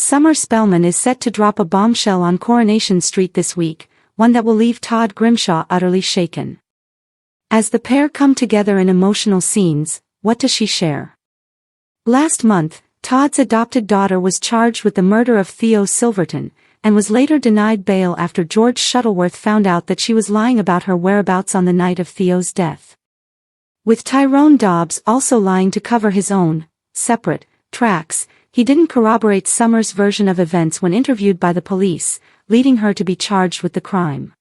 Summer Spellman is set to drop a bombshell on Coronation Street this week, one that will leave Todd Grimshaw utterly shaken. As the pair come together in emotional scenes, what does she share? Last month, Todd's adopted daughter was charged with the murder of Theo Silverton, and was later denied bail after George Shuttleworth found out that she was lying about her whereabouts on the night of Theo's death. With Tyrone Dobbs also lying to cover his own, separate, tracks, he didn't corroborate Summer's version of events when interviewed by the police, leading her to be charged with the crime.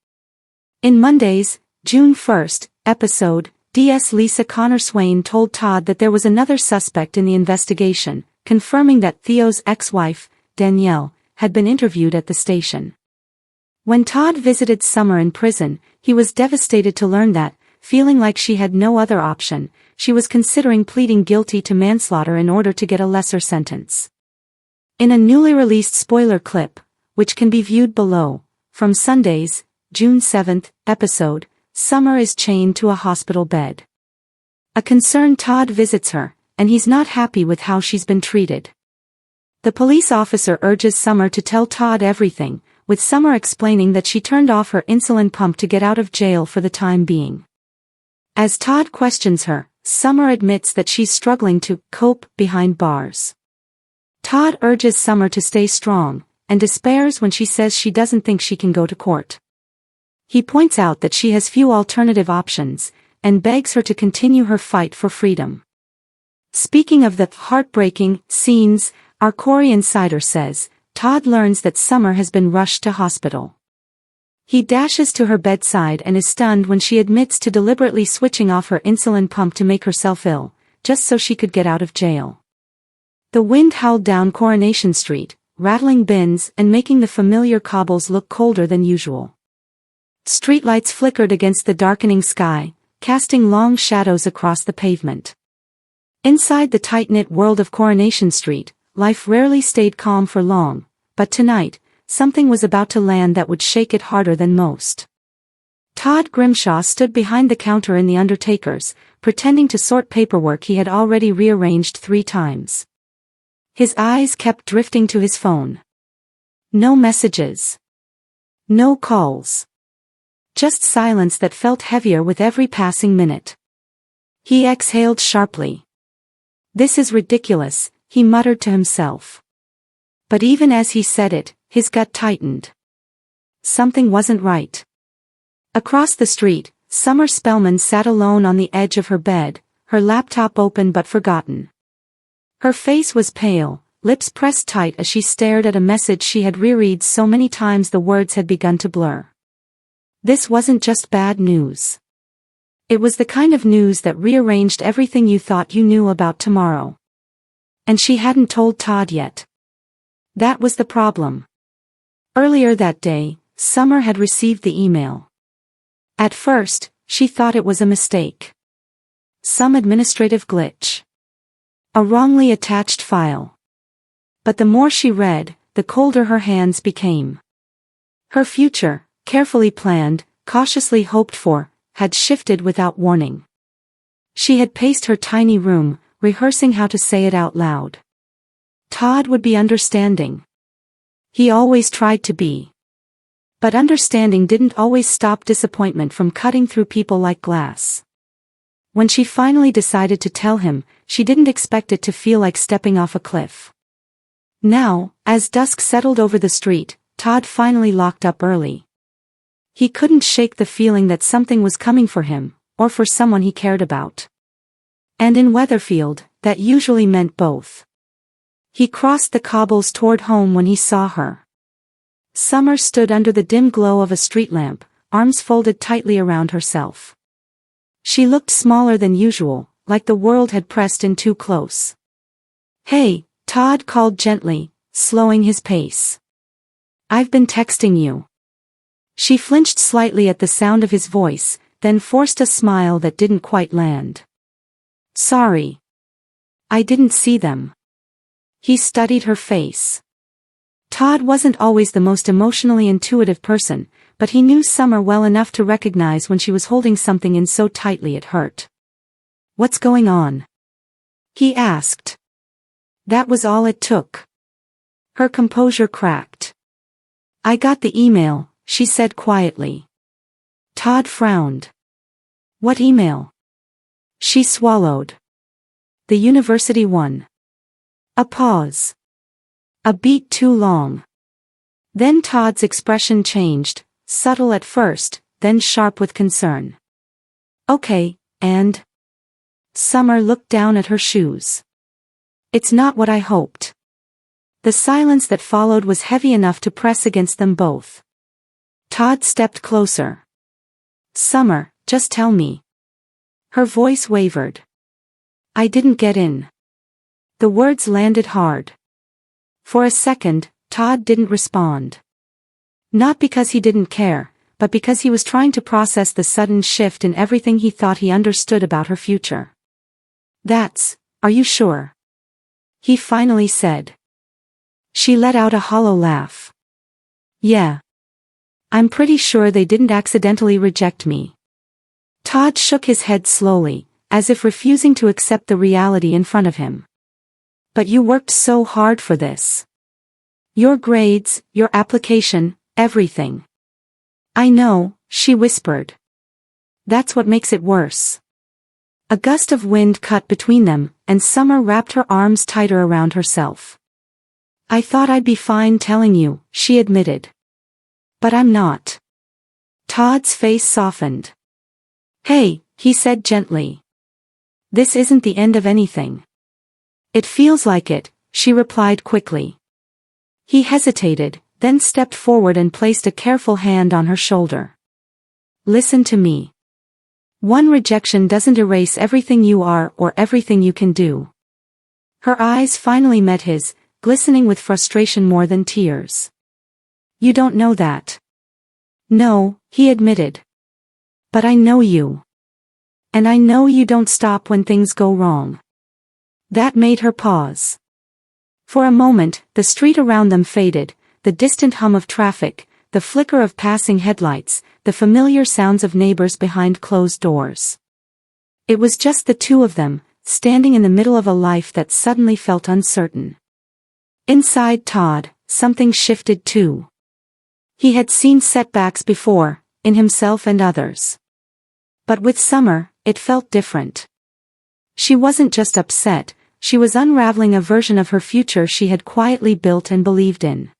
In Monday's, June 1st, episode, DS Lisa Connor Swain told Todd that there was another suspect in the investigation, confirming that Theo's ex-wife, Danielle, had been interviewed at the station. When Todd visited Summer in prison, he was devastated to learn that, feeling like she had no other option, she was considering pleading guilty to manslaughter in order to get a lesser sentence. In a newly released spoiler clip, which can be viewed below, from Sunday's, June 7th, episode, Summer is chained to a hospital bed. A concerned Todd visits her, and he's not happy with how she's been treated. The police officer urges Summer to tell Todd everything, with Summer explaining that she turned off her insulin pump to get out of jail for the time being. As Todd questions her, Summer admits that she's struggling to cope behind bars. Todd urges Summer to stay strong, and despairs when she says she doesn't think she can go to court. He points out that she has few alternative options, and begs her to continue her fight for freedom. Speaking of the heartbreaking scenes, our Corey insider says, Todd learns that Summer has been rushed to hospital. He dashes to her bedside and is stunned when she admits to deliberately switching off her insulin pump to make herself ill, just so she could get out of jail. The wind howled down Coronation Street, rattling bins and making the familiar cobbles look colder than usual. Streetlights flickered against the darkening sky, casting long shadows across the pavement. Inside the tight-knit world of Coronation Street, life rarely stayed calm for long, but tonight, something was about to land that would shake it harder than most. Todd Grimshaw stood behind the counter in The Undertaker's, pretending to sort paperwork he had already rearranged 3 times. His eyes kept drifting to his phone. No messages. No calls. Just silence that felt heavier with every passing minute. He exhaled sharply. This is ridiculous, he muttered to himself. But even as he said it, his gut tightened. Something wasn't right. Across the street, Summer Spellman sat alone on the edge of her bed, her laptop open but forgotten. Her face was pale, lips pressed tight as she stared at a message she had reread so many times the words had begun to blur. This wasn't just bad news. It was the kind of news that rearranged everything you thought you knew about tomorrow. And she hadn't told Todd yet. That was the problem. Earlier that day, Summer had received the email. At first, she thought it was a mistake. Some administrative glitch. A wrongly attached file. But the more she read, the colder her hands became. Her future, carefully planned, cautiously hoped for, had shifted without warning. She had paced her tiny room, rehearsing how to say it out loud. Todd would be understanding. He always tried to be. But understanding didn't always stop disappointment from cutting through people like glass. When she finally decided to tell him, she didn't expect it to feel like stepping off a cliff. Now, as dusk settled over the street, Todd finally locked up early. He couldn't shake the feeling that something was coming for him, or for someone he cared about. And in Weatherfield, that usually meant both. He crossed the cobbles toward home when he saw her. Summer stood under the dim glow of a street lamp, arms folded tightly around herself. She looked smaller than usual, like the world had pressed in too close. "Hey," Todd called gently, slowing his pace. "I've been texting you." She flinched slightly at the sound of his voice, then forced a smile that didn't quite land. "Sorry. I didn't see them." He studied her face. Todd wasn't always the most emotionally intuitive person, but he knew Summer well enough to recognize when she was holding something in so tightly it hurt. "What's going on?" he asked. That was all it took. Her composure cracked. I got the email, she said quietly. Todd frowned. What email? She swallowed. The university one. A pause. A beat too long. Then Todd's expression changed, subtle at first, then sharp with concern. Okay, and? Summer looked down at her shoes. It's not what I hoped. The silence that followed was heavy enough to press against them both. Todd stepped closer. Summer, just tell me. Her voice wavered. I didn't get in. The words landed hard. For a second, Todd didn't respond. Not because he didn't care, but because he was trying to process the sudden shift in everything he thought he understood about her future. Are you sure? He finally said. She let out a hollow laugh. Yeah. I'm pretty sure they didn't accidentally reject me. Todd shook his head slowly, as if refusing to accept the reality in front of him. But you worked so hard for this. Your grades, your application, everything. I know, she whispered. That's what makes it worse. A gust of wind cut between them, and Summer wrapped her arms tighter around herself. I thought I'd be fine telling you, she admitted. But I'm not. Todd's face softened. Hey, he said gently. This isn't the end of anything. It feels like it, she replied quickly. He hesitated, then stepped forward and placed a careful hand on her shoulder. Listen to me. One rejection doesn't erase everything you are or everything you can do. Her eyes finally met his, glistening with frustration more than tears. You don't know that. No, he admitted. But I know you. And I know you don't stop when things go wrong. That made her pause. For a moment, the street around them faded, the distant hum of traffic, the flicker of passing headlights, the familiar sounds of neighbors behind closed doors. It was just the two of them, standing in the middle of a life that suddenly felt uncertain. Inside Todd, something shifted too. He had seen setbacks before, in himself and others. But with Summer, it felt different. She wasn't just upset, she was unraveling a version of her future she had quietly built and believed in.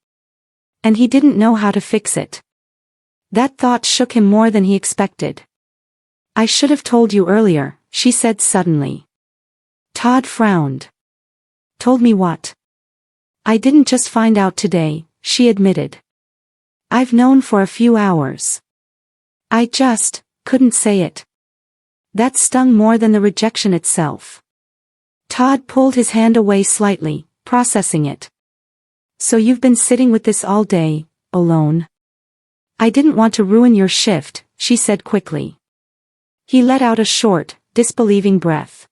And he didn't know how to fix it. That thought shook him more than he expected. I should have told you earlier, she said suddenly. Todd frowned. Told me what? I didn't just find out today, she admitted. I've known for a few hours. I just couldn't say it. That stung more than the rejection itself. Todd pulled his hand away slightly, processing it. So you've been sitting with this all day, alone? I didn't want to ruin your shift, she said quickly. He let out a short, disbelieving breath.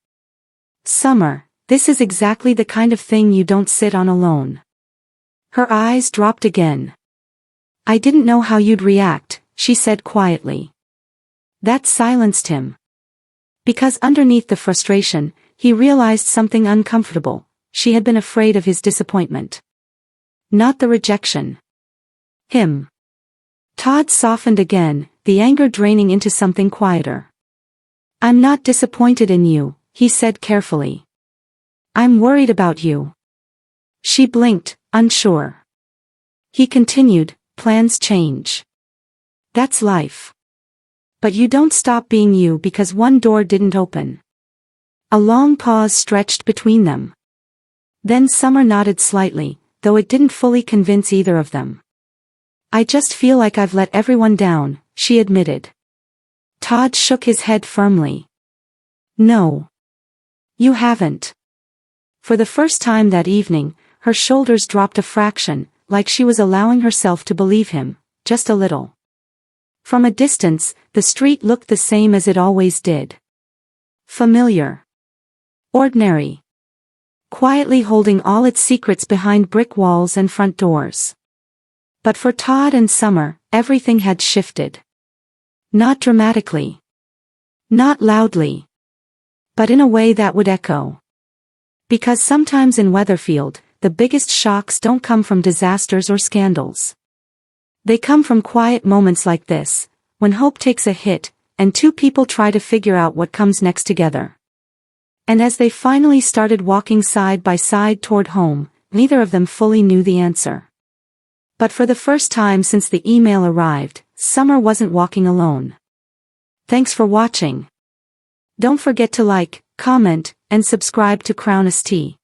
Summer, this is exactly the kind of thing you don't sit on alone. Her eyes dropped again. I didn't know how you'd react, she said quietly. That silenced him. Because underneath the frustration, he realized something uncomfortable. She had been afraid of his disappointment. Not the rejection. Him. Todd softened again, the anger draining into something quieter. I'm not disappointed in you, he said carefully. I'm worried about you. She blinked, unsure. He continued, plans change. That's life. But you don't stop being you because one door didn't open. A long pause stretched between them. Then Summer nodded slightly, though it didn't fully convince either of them. I just feel like I've let everyone down, she admitted. Todd shook his head firmly. No. You haven't. For the first time that evening, her shoulders dropped a fraction, like she was allowing herself to believe him, just a little. From a distance, the street looked the same as it always did. Familiar. Ordinary. Quietly holding all its secrets behind brick walls and front doors. But for Todd and Summer, everything had shifted. Not dramatically. Not loudly. But in a way that would echo. Because sometimes in Weatherfield, the biggest shocks don't come from disasters or scandals. They come from quiet moments like this, when hope takes a hit, and two people try to figure out what comes next together. And as they finally started walking side by side toward home, neither of them fully knew the answer. But for the first time since the email arrived, Summer wasn't walking alone. Thanks for watching. Don't forget to like, comment, and subscribe to Coronation.